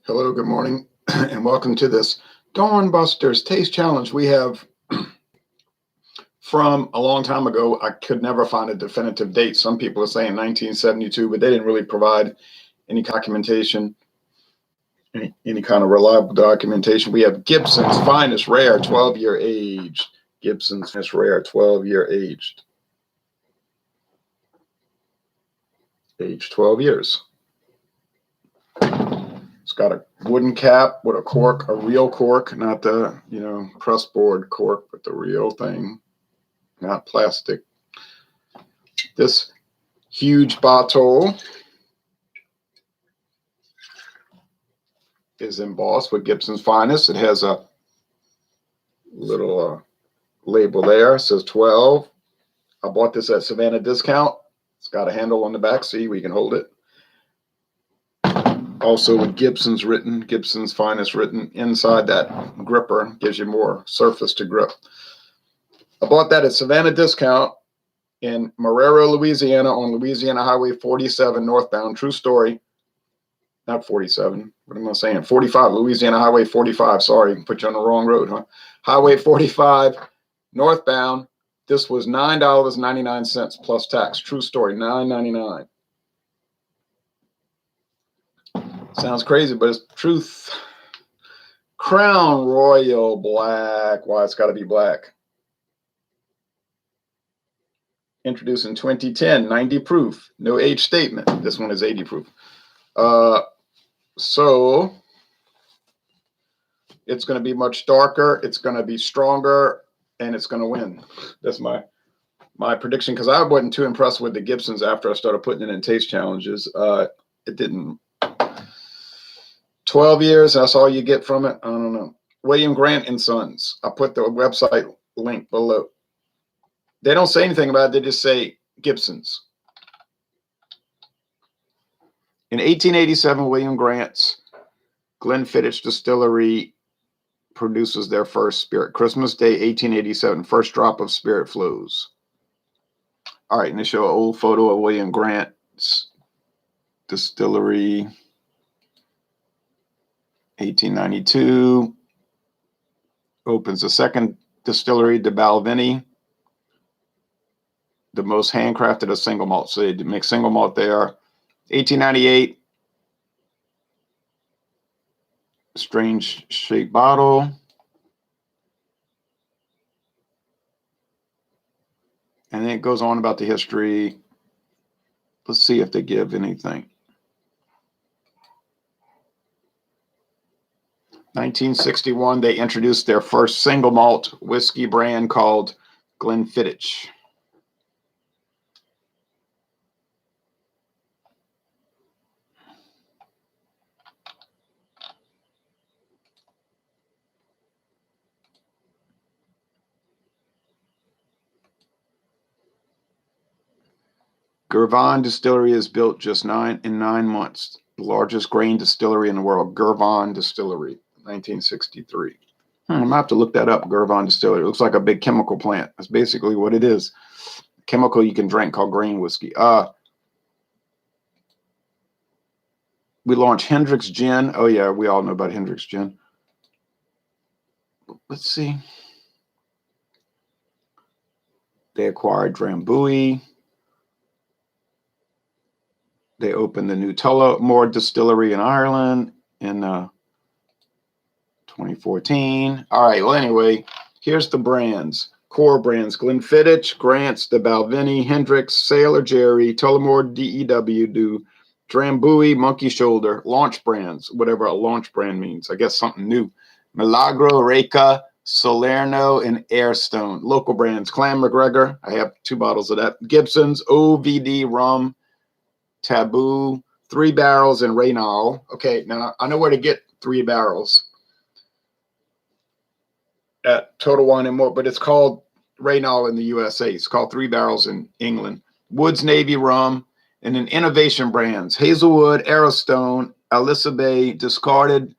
Hello, good morning, and welcome to this Dawn Busters Taste Challenge. We have from a long time ago. I could never find a definitive date. Some people are saying 1972, but they didn't really provide any documentation, any kind of reliable documentation. We have Gibson's Finest Rare 12-year aged. Gibson's Finest Rare 12-year aged. Aged 12 years. It's got a wooden cap with a cork, a real cork, not the, press board cork, but the real thing, not plastic. This huge bottle is embossed with Gibson's Finest. It has a little label there. It says 12. I bought this at Savannah Discount. It's got a handle on the back. See, we can hold it. Also with Gibson's Finest written inside that gripper, gives you more surface to grip. I bought that at Savannah Discount in Marrero, Louisiana, on Louisiana Highway 47 northbound. True story. Not 47. What am I saying? 45. Louisiana Highway 45. Sorry, put you on the wrong road, huh? Highway 45 northbound. This was $9.99 plus tax. True story. $9.99. Sounds crazy, but it's truth. Crown Royal Black. Why it's got to be black. Introduced in 2010, 90 proof. No age statement. This one is 80 proof. So it's going to be much darker. It's going to be stronger, and it's going to win. That's my prediction, because I wasn't too impressed with the Gibsons after I started putting it in taste challenges. It didn't. 12 years, that's all you get from it. I don't know. William Grant and Sons. I put the website link below. They don't say anything about it. They just say Gibson's. In 1887, William Grant's Glenfiddich distillery produces their first spirit. Christmas Day, 1887, first drop of spirit flows. All right, and they show an old photo of William Grant's distillery. 1892, opens the second distillery, de Balvenie, the most handcrafted of single malt. So they make single malt there. 1898, strange shaped bottle. And then it goes on about the history. Let's see if they give anything. 1961, they introduced their first single malt whiskey brand called Glenfiddich. Givson Distillery is built just in 9 months. The largest grain distillery in the world, Givson Distillery, 1963. I'm going to have to look that up, Givson Distillery. It looks like a big chemical plant. That's basically what it is. A chemical you can drink called grain whiskey. We launched Hendrick's Gin. Oh, yeah, we all know about Hendrick's Gin. Let's see. They acquired Drambuie. They opened the new Tullamore Distillery in Ireland in 2014. All right, well, anyway, here's the brands. Core brands: Glenfiddich, Grant's, de Balvenie, Hendrick's, Sailor Jerry, Tullamore DEW, Drambuie, Monkey Shoulder. Launch brands, whatever a launch brand means. I guess something new. Milagro, Reyka, Salerno, and Airstone. Local brands: Clan McGregor. I have 2 bottles of that. Gibson's, OVD Rum, Taboo, 3 Barrels, and Reynal. Okay, now I know where to get 3 Barrels at Total Wine and More, but it's called Reynal in the USA. It's called 3 Barrels in England. Woods Navy Rum, and then innovation brands: Hazelwood, Aerostone, Alyssa Bay, Discarded,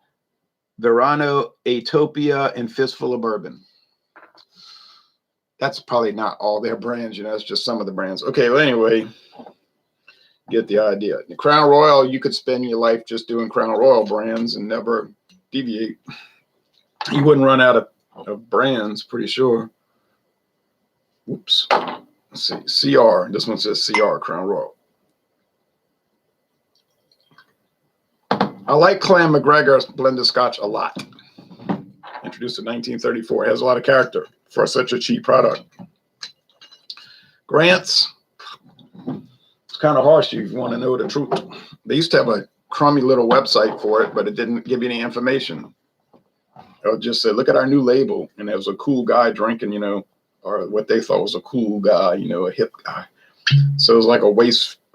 Verano, Atopia, and Fistful of Bourbon. That's probably not all their brands, it's just some of the brands. Okay, well, anyway, Get the idea. The Crown Royal, you could spend your life just doing Crown Royal brands and never deviate. You wouldn't run out of brands, pretty sure. Oops. Let's see. CR. This one says CR, Crown Royal. I like Clan McGregor's blended scotch a lot. Introduced in 1934. It has a lot of character for such a cheap product. Grant's. It's kind of harsh if you want to know the truth. They used to have a crummy little website for it, but it didn't give you any information. It would just say, look at our new label. And there was a cool guy drinking, you know, or what they thought was a cool guy, you know, a hip guy. So it was like a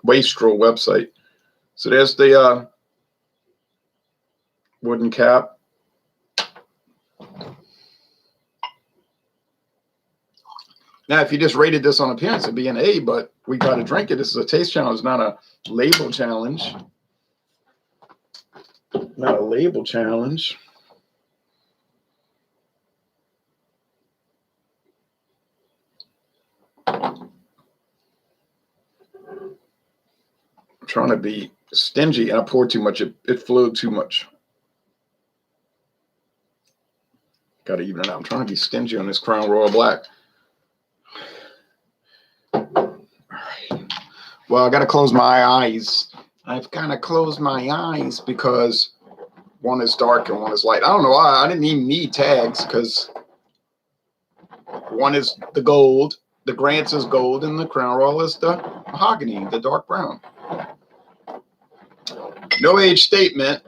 wastrel website. So there's the wooden cap. Now, if you just rated this on appearance, it'd be an A, but we got to drink it. This is a taste challenge, not a label challenge. Not a label challenge. I'm trying to be stingy, and I poured too much. It flowed too much. Got to even it out. I'm trying to be stingy on this Crown Royal Black. Well, I got to close my eyes. I've kind of closed my eyes because one is dark and one is light. I don't know why. I didn't even need tags because one is the gold, the Grant's is gold, and the Crown Royal is the mahogany, the dark brown. No age statement.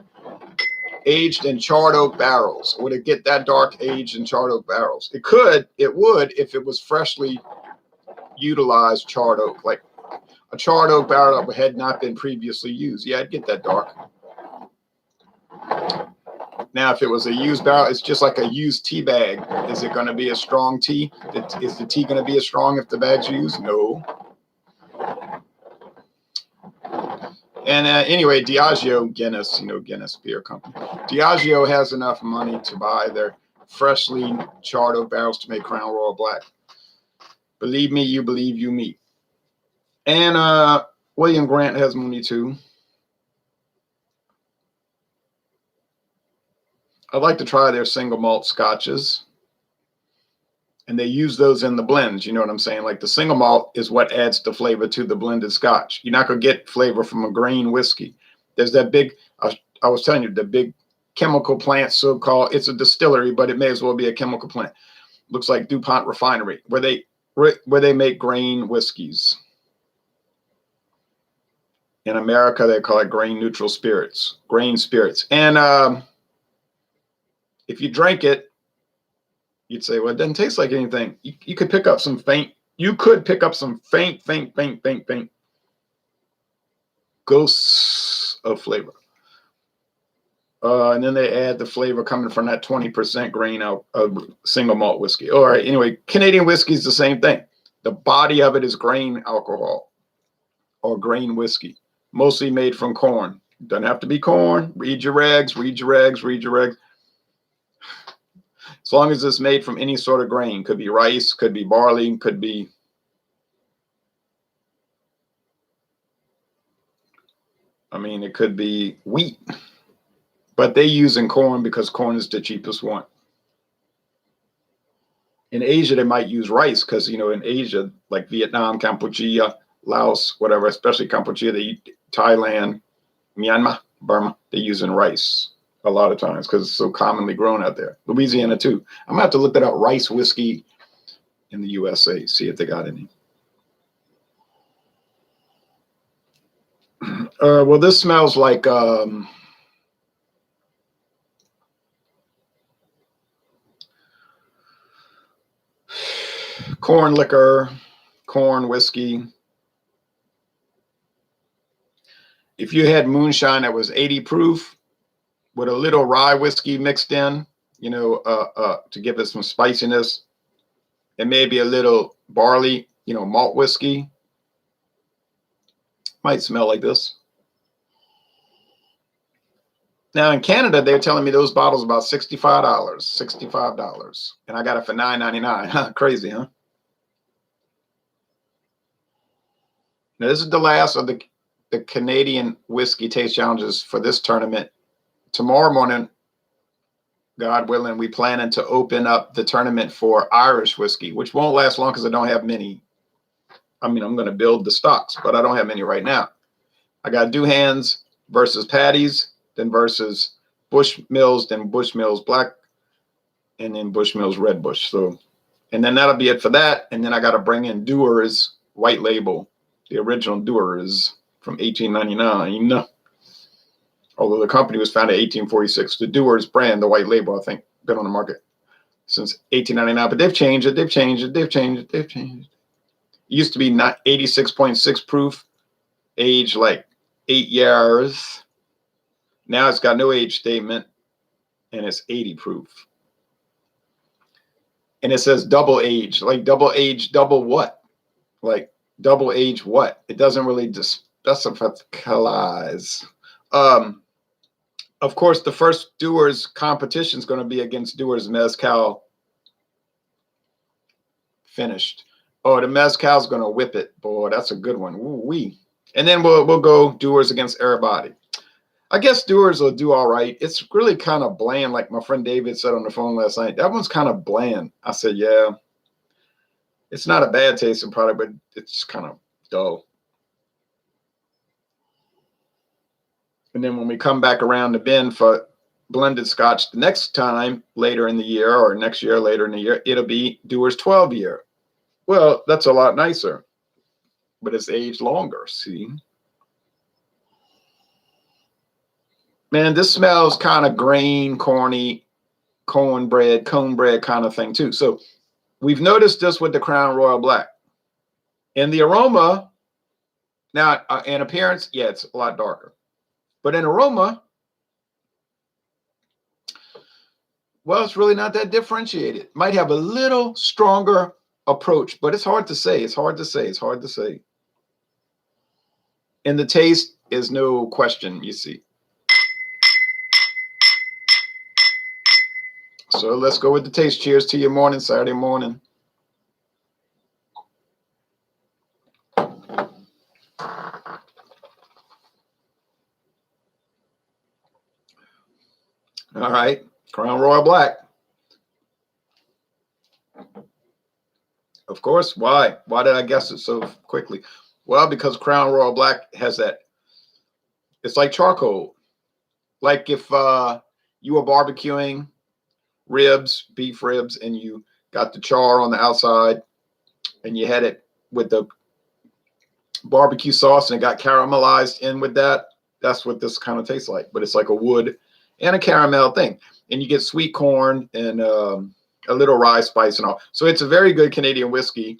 Aged in charred oak barrels. Would it get that dark aged in charred oak barrels? It could. It would if it was freshly utilized charred oak, like a charred oak barrel that had not been previously used. Yeah, I'd get that dark. Now, if it was a used barrel, it's just like a used tea bag. Is it going to be a strong tea? Is the tea going to be as strong if the bag's used? No. And anyway, Diageo, Guinness, you know, Guinness beer company. Diageo has enough money to buy their freshly charred oak barrels to make Crown Royal Black. Believe me, you believe you me. And William Grant has money too. I'd like to try their single malt scotches. And they use those in the blends. You know what I'm saying? Like the single malt is what adds the flavor to the blended scotch. You're not going to get flavor from a grain whiskey. There's that big, I was telling you, the big chemical plant, so-called, it's a distillery, but it may as well be a chemical plant. Looks like DuPont Refinery, where they make grain whiskeys. In America, they call it grain neutral spirits, grain spirits. And if you drank it, you'd say, well, it doesn't taste like anything. You could pick up some faint. You could pick up some faint ghosts of flavor. And then they add the flavor coming from that 20% grain out of single malt whiskey. All right. Anyway, Canadian whiskey is the same thing. The body of it is grain alcohol or grain whiskey, mostly made from corn. Doesn't have to be corn. Read your regs, read your regs, read your regs. As long as it's made from any sort of grain, could be rice, could be barley, could be it could be wheat, but they use in corn because corn is the cheapest one. In Asia, they might use rice because, you know, in Asia, like Vietnam, Cambodia, Laos, whatever, especially Cambodia, Thailand, Myanmar, Burma, they're using rice a lot of times because it's so commonly grown out there. Louisiana too. I'm gonna have to look that up. Rice whiskey in the USA. See if they got any. Well, this smells like corn liquor, corn whiskey. If you had moonshine that was 80 proof with a little rye whiskey mixed in, you know, to give it some spiciness, and maybe a little barley, you know, malt whiskey, might smell like this. Now in Canada, they're telling me those bottles are about $65, and I got it for $9.99. Huh, crazy, huh? Now this is the last of the the Canadian whiskey taste challenges for this tournament. Tomorrow morning, God willing, we planning to open up the tournament for Irish whiskey, which won't last long because I don't have many. I mean, I'm going to build the stocks, but I don't have many right now. I got Duhans versus Paddy's, then versus Bushmills, then Bushmills Black, and then Bushmills Red Bush. So, and then that'll be it for that. And then I got to bring in Dewar's White Label, the original Dewar's from 1899. Although the company was founded in 1846, the Dewar's brand, the White Label, I think, been on the market since 1899. But they've changed it. They've changed it. They've changed it. They've changed it. It used to be not 86.6 proof, age like 8 years. Now it's got no age statement, and it's 80 proof. And it says double age, like double age, double what? Like double age what? It doesn't really specify. Of course, the first Dewar's competition is going to be against Dewar's Mezcal finished. Oh, the Mezcal's going to whip it. Boy, that's a good one. Ooh-wee. And then we'll go Dewar's against everybody. I guess Dewar's will do all right. It's really kind of bland, like my friend David said on the phone last night. That one's kind of bland. I said, yeah. It's not a bad tasting product, but it's kind of dull. And then when we come back around the bend for blended scotch the next time later in the year or next year later in the year, it'll be Dewar's 12 year. Well, that's a lot nicer, but it's aged longer, see? Man, this smells kind of grain, corny, cornbread kind of thing too. So we've noticed this with the Crown Royal Black. And the aroma, now in appearance, yeah, it's a lot darker. But in aroma, well, it's really not that differentiated. Might have a little stronger approach, but it's hard to say. It's hard to say. It's hard to say. And the taste is no question, you see. So let's go with the taste. Cheers to your morning, Saturday morning. All right, Crown Royal Black. Of course, why? Why did I guess it so quickly? Well, because Crown Royal Black has that, it's like charcoal. Like if you were barbecuing ribs, beef ribs, and you got the char on the outside and you had it with the barbecue sauce and it got caramelized in with that, that's what this kind of tastes like. But it's like a wood and a caramel thing. And you get sweet corn and a little rye spice and all. So it's a very good Canadian whiskey.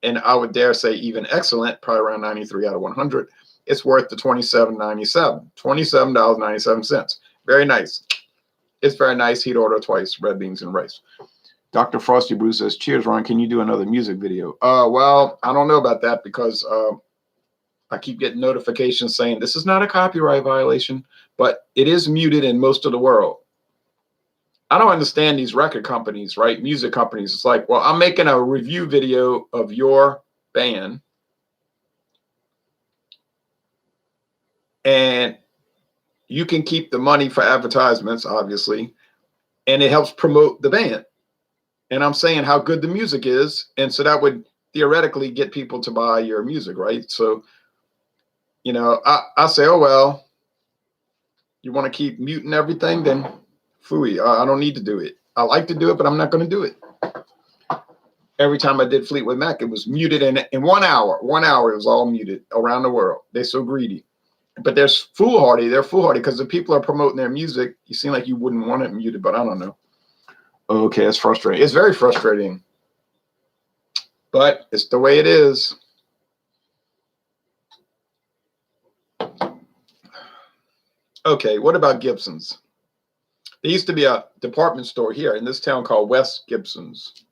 And I would dare say even excellent, probably around 93 out of 100. It's worth the $27.97. $27.97. Very nice. It's very nice. He'd order twice, red beans and rice. Dr. Frosty Brew says, cheers, Ron. Can you do another music video? Well, I don't know about that because I keep getting notifications saying this is not a copyright violation, but it is muted in most of the world. I don't understand these record companies, right? Music companies. It's like, well, I'm making a review video of your band. And you can keep the money for advertisements, obviously. And it helps promote the band. And I'm saying how good the music is. And so that would theoretically get people to buy your music, right? So, you know, I say, oh, well, you want to keep muting everything? Then phooey, I don't need to do it. I like to do it, but I'm not going to do it. Every time I did Fleetwood Mac, it was muted in 1 hour. 1 hour, it was all muted around the world. They're so greedy. But they're foolhardy. They're foolhardy because the people are promoting their music. You seem like you wouldn't want it muted, but I don't know. Okay, it's frustrating. It's very frustrating. But it's the way it is. Okay, what about Gibson's? There used to be a department store here in this town called West Gibson's.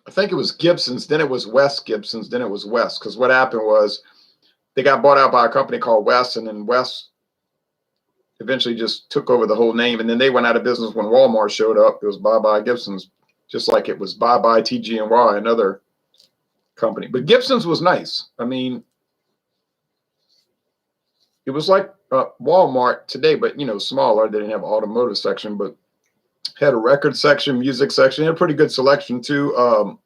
I think it was Gibson's, then it was West Gibson's, then it was West. Because what happened was they got bought out by a company called West, and then West eventually just took over the whole name. And then they went out of business when Walmart showed up. It was bye-bye Gibson's, just like it was bye-bye TG&Y, another company. But Gibson's was nice. I mean, it was like Walmart today, but, you know, smaller. They didn't have an automotive section, but had a record section, music section, had a pretty good selection too.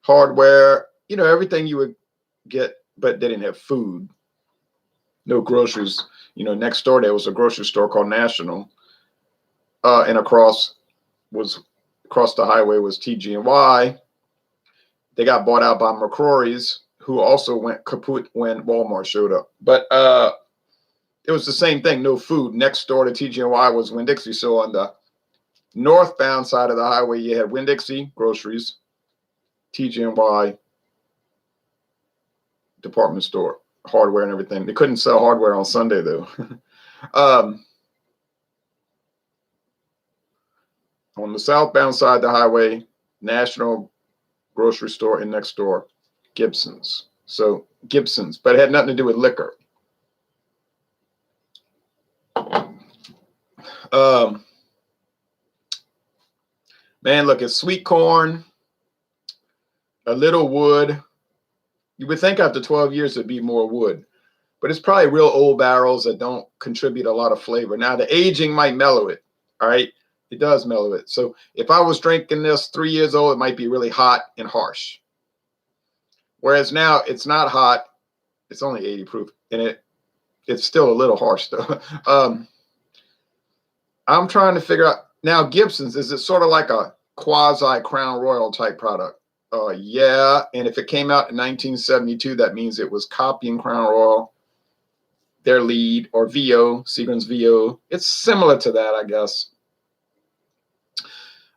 Hardware, you know, everything you would get, but they didn't have food. No groceries. You know, next door there was a grocery store called National, and across the highway was TG&Y. They got bought out by McCrory's, who also went kaput when Walmart showed up. But it was the same thing, no food. Next door to TG&Y was Winn-Dixie. So on the northbound side of the highway, you had Winn-Dixie, groceries, TG&Y, department store, hardware and everything. They couldn't sell hardware on Sunday, though. On the southbound side of the highway, National grocery store, and next door, Gibson's. So Gibson's, but it had nothing to do with liquor. Man, look, it's sweet corn, a little wood. You would think after 12 years it'd be more wood, but it's probably real old barrels that don't contribute a lot of flavor. Now, the aging might mellow it, all right? It does mellow it. So if I was drinking this 3 years old, it might be really hot and harsh. Whereas now it's not hot. It's only 80 proof, and it's still a little harsh, though. I'm trying to figure out, now Gibson's, is it sort of like a quasi Crown Royal type product? Yeah, and if it came out in 1972, that means it was copying Crown Royal, their lead, or VO, Seagram's VO. It's similar to that, I guess.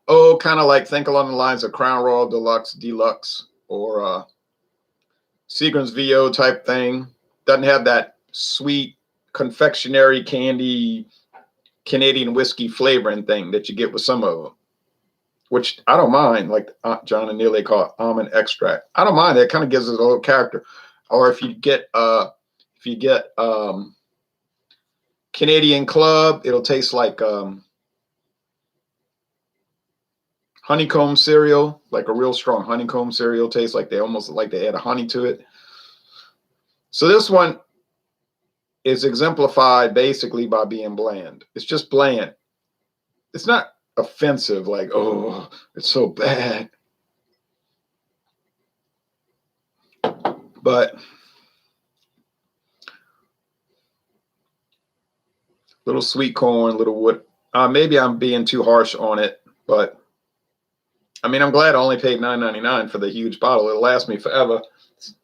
Oh, kind of like, think along the lines of Crown Royal Deluxe, or Seagram's VO type thing. Doesn't have that sweet confectionery candy Canadian whiskey flavoring thing that you get with some of them, which I don't mind, like John and Neil, they call it almond extract. I don't mind. It kind of gives it a little character. Or if you get Canadian Club, it'll taste like honeycomb cereal, like a real strong honeycomb cereal taste, like they almost like they add a honey to it. So this one is exemplified basically by being bland. It's just bland. It's not offensive, like, oh, it's so bad. But little sweet corn, little wood. Maybe I'm being too harsh on it, but I mean, I'm glad I only paid $9.99 for the huge bottle. It'll last me forever.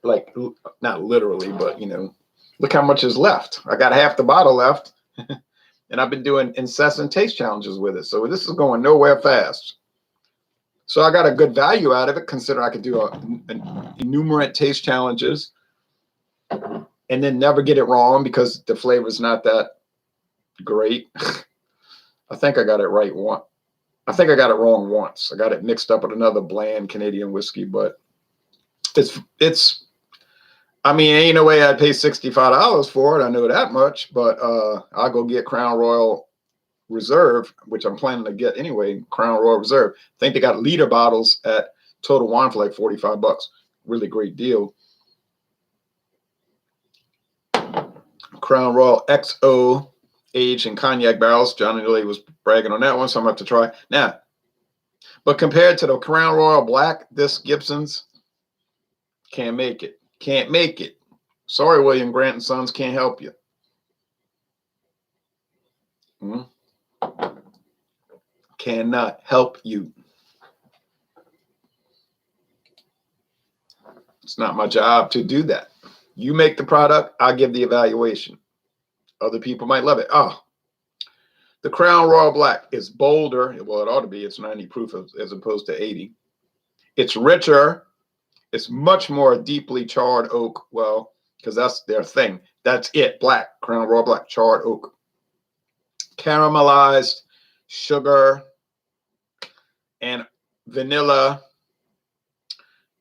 Like, not literally, but, you know, look how much is left. I got half the bottle left. And I've been doing incessant taste challenges with it. So this is going nowhere fast. So I got a good value out of it, considering I could do innumerate taste challenges and then never get it wrong because the flavor is not that great. I think I got it right once. I think I got it wrong once. I got it mixed up with another bland Canadian whiskey, but it's I mean, ain't no way I'd pay $65 for it. I know that much, but I'll go get Crown Royal Reserve, which I'm planning to get anyway. Crown Royal Reserve. I think they got liter bottles at Total Wine for like $45. Really great deal. Crown Royal XO aged in cognac barrels. Johnny Lilly was bragging on that one, so I'm going to have to try. Now, but compared to the Crown Royal Black, this Gibson's can't make it. Can't make it. Sorry, William Grant and Sons, can't help you. Cannot help you. It's not my job to do that. You make the product, I'll give the evaluation. Other people might love it. Oh, the Crown Royal Black is bolder. Well, it ought to be. It's 90 proof as opposed to 80. It's richer. It's much more deeply charred oak. Well, because that's their thing. That's it. Black. Crown Royal Black. Charred oak. Caramelized sugar and vanilla.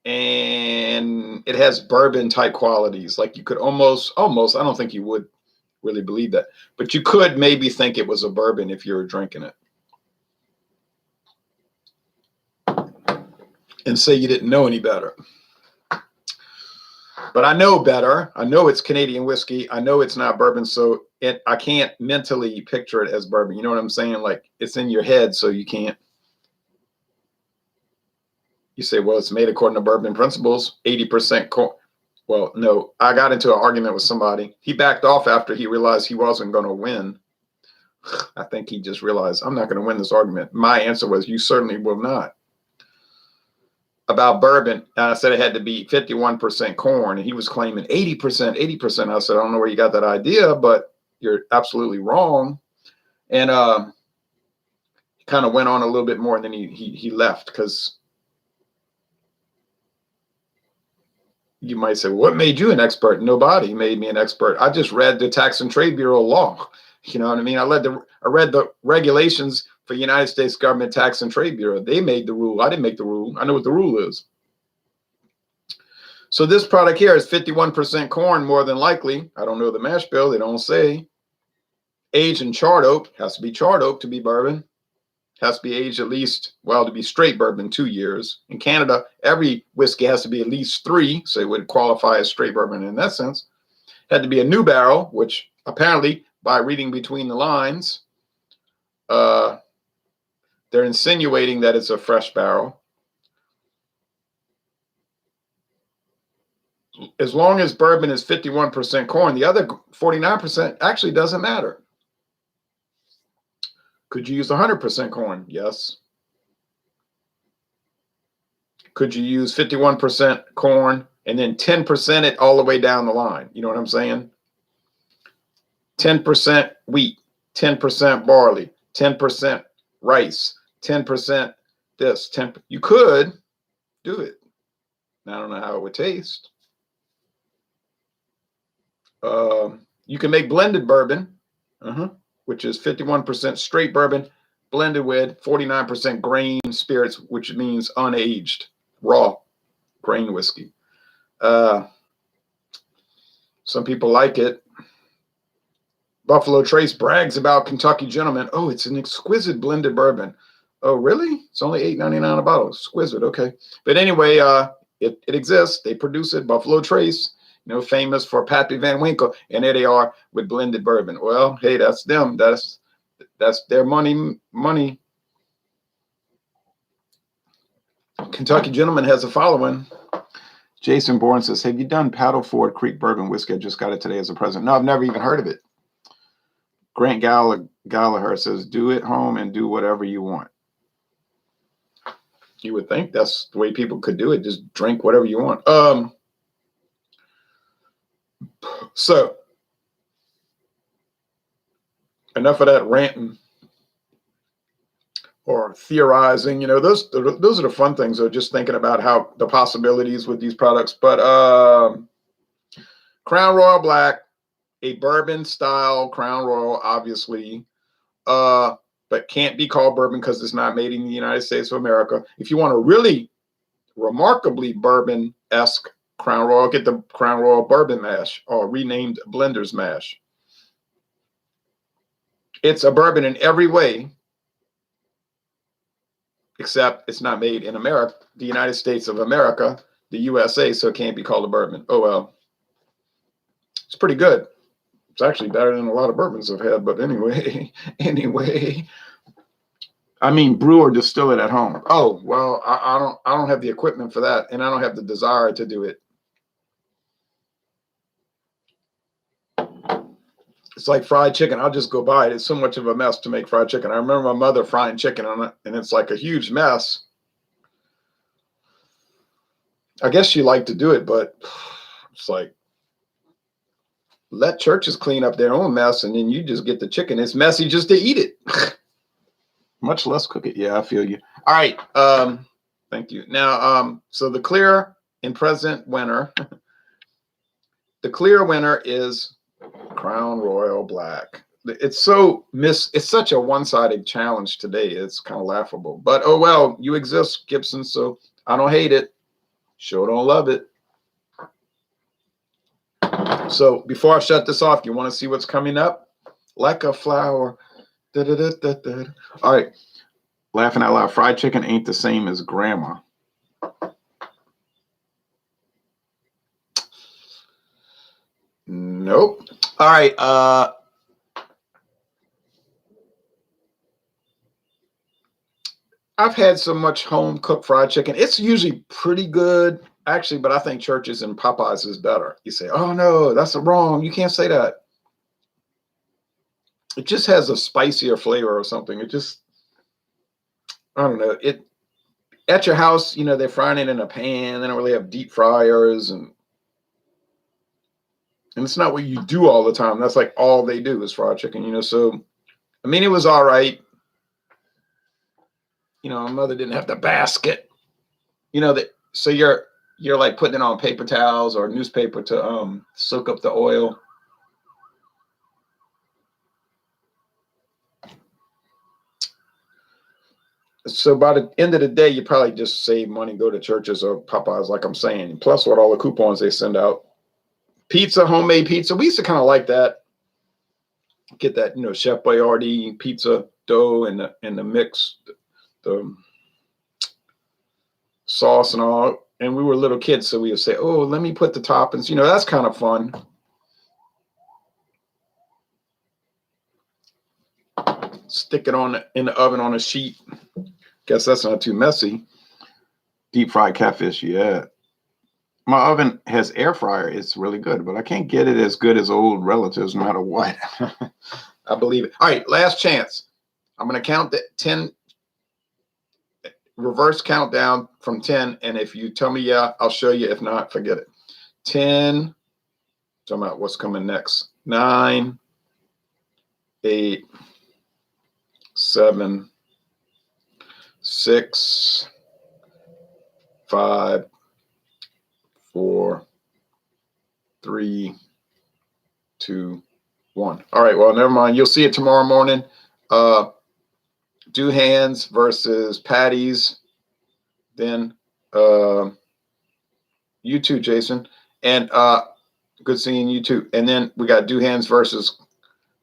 And it has bourbon type qualities. Like you could almost, I don't think you would really believe that, but you could maybe think it was a bourbon if you were drinking it. and say you didn't know any better. But I know better. I know it's Canadian whiskey. I know it's not bourbon, so I can't mentally picture it as bourbon. You know what I'm saying? Like, it's in your head, so you can't. You say, well, it's made according to bourbon principles, 80% corn. Well, no, I got into an argument with somebody. He backed off after he realized he wasn't going to win. I think he just realized, I'm not going to win this argument. My answer was, you certainly will not. About bourbon, I said it had to be 51% corn, and he was claiming 80%, 80%. I said, I don't know where you got that idea, but you're absolutely wrong. And he kind of went on a little bit more, and then he left, because you might say, what made you an expert? Nobody made me an expert. I just read the Tax and Trade Bureau law. You know what I mean? I read the regulations for United States government Tax and Trade Bureau. They made the rule. I didn't make the rule. I know what the rule is. So this product here is 51% corn, more than likely. I don't know the mash bill. They don't say. Aged in charred oak. Has to be charred oak to be bourbon. Has to be aged at least, well, to be straight bourbon, 2 years. In Canada, every whiskey has to be at least 3, so it would qualify as straight bourbon in that sense. Had to be a new barrel, which apparently, by reading between the lines, they're insinuating that it's a fresh barrel. As long as bourbon is 51% corn, the other 49% actually doesn't matter. Could you use 100% corn? Yes. Could you use 51% corn and then 10% it all the way down the line? You know what I'm saying? 10% wheat, 10% barley, 10% rice, 10% this, 10. You could do it. I don't know how it would taste. You can make blended bourbon, which is 51% straight bourbon blended with 49% grain spirits, which means unaged, raw grain whiskey. Some people like it. Buffalo Trace brags about Kentucky Gentleman. Oh, it's an exquisite blended bourbon. Oh, really? It's only $8.99 a bottle. Exquisite. Okay. But anyway, it exists. They produce it. Buffalo Trace, you know, famous for Pappy Van Winkle. And there they are with blended bourbon. Well, hey, that's them. That's their money. Kentucky Gentleman has a following. Jason Bourne says, have you done Paddleford Creek Bourbon Whiskey? I just got it today as a present. No, I've never even heard of it. Grant Gallagher says, do it home and do whatever you want. You would think that's the way people could do it. Just drink whatever you want. So enough of that ranting or theorizing. You know, those are the fun things, though, just thinking about how the possibilities with these products. But Crown Royal Black, a bourbon style Crown Royal, obviously, but can't be called bourbon because it's not made in the United States of America. If you want a really remarkably bourbon-esque Crown Royal, get the Crown Royal Bourbon Mash, or renamed Blender's Mash. It's a bourbon in every way, except it's not made in America, the United States of America, the USA, so it can't be called a bourbon. Oh, well. It's pretty good. It's actually better than a lot of bourbons I've had, but anyway. I mean, brew or distill it at home. Oh, well, I don't have the equipment for that, and I don't have the desire to do it. It's like fried chicken. I'll just go buy it. It's so much of a mess to make fried chicken. I remember my mother frying chicken on it, and it's like a huge mess. I guess she liked to do it, but it's like, let churches clean up their own mess, and then you just get the chicken. It's messy just to eat it. Much less cook it. Yeah, I feel you. All right. Thank you. Now, so the clear and present winner. The clear winner is Crown Royal Black. It's such a one-sided challenge today. It's kind of laughable. But oh well, you exist, Gibson, so I don't hate it. Sure don't love it. So before I shut this off, you want to see what's coming up? Like a flower. Da, da, da, da, da. All right. Laughing out loud. Fried chicken ain't the same as grandma. Nope. All right. I've had so much home cooked fried chicken. It's usually pretty good, actually, but I think Church's and Popeyes is better. You say, oh no, that's wrong. You can't say that. It just has a spicier flavor or something. It just, I don't know. It at your house, you know, they're frying it in a pan. They don't really have deep fryers, and it's not what you do all the time. That's like all they do is fried chicken, you know. So, I mean, it was all right. You know, my mother didn't have the basket. You know that. So you're like putting it on paper towels or newspaper to soak up the oil. So by the end of the day, you probably just save money, go to Church's or Popeyes, like I'm saying. Plus, what all the coupons they send out. Pizza, homemade pizza. We used to kind of like that. Get that, you know, Chef Boyardee pizza dough and the mix, the sauce and all. And we were little kids, so we would say, "Oh, let me put the toppings." You know, that's kind of fun. Stick it in the oven on a sheet. Guess that's not too messy. Deep fried catfish, yeah. My oven has air fryer. It's really good, but I can't get it as good as old relatives, no matter what. I believe it. All right, last chance. I'm going to count the 10, reverse countdown from 10. And if you tell me yeah, I'll show you. If not, forget it. 10. Talking about what's coming next. 9, 8, 7, 6, 5, 4, 3, 2, 1. All right, well, never mind. You'll see it tomorrow morning. Do hands versus patties. Then you too, Jason. And good seeing you too. And then we got do hands versus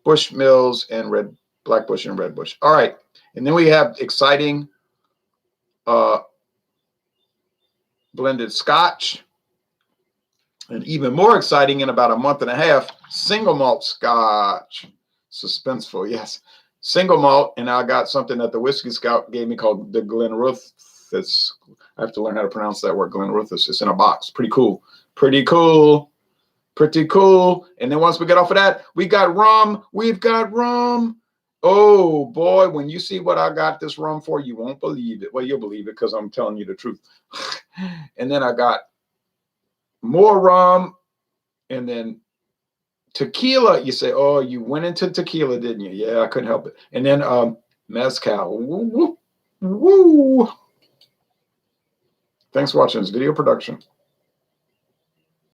Bushmills and Black Bush and Red Bush. All right. And then we have exciting blended Scotch. And even more exciting in about a month and a half, single malt Scotch. Suspenseful, yes. Single malt, and I got something that the Whiskey Scout gave me called the Glenfiddich. I have to learn how to pronounce that word, Glenfiddich. It's in a box. Pretty cool. Pretty cool. Pretty cool. And then once we get off of that, we got rum. We've got rum. Oh, boy, when you see what I got this rum for, you won't believe it. Well, you'll believe it because I'm telling you the truth. And then I got more rum, and then tequila. You say, oh, you went into tequila, didn't you? Yeah, I couldn't help it. And then mezcal. Woo, woo, woo. Thanks for watching this video production.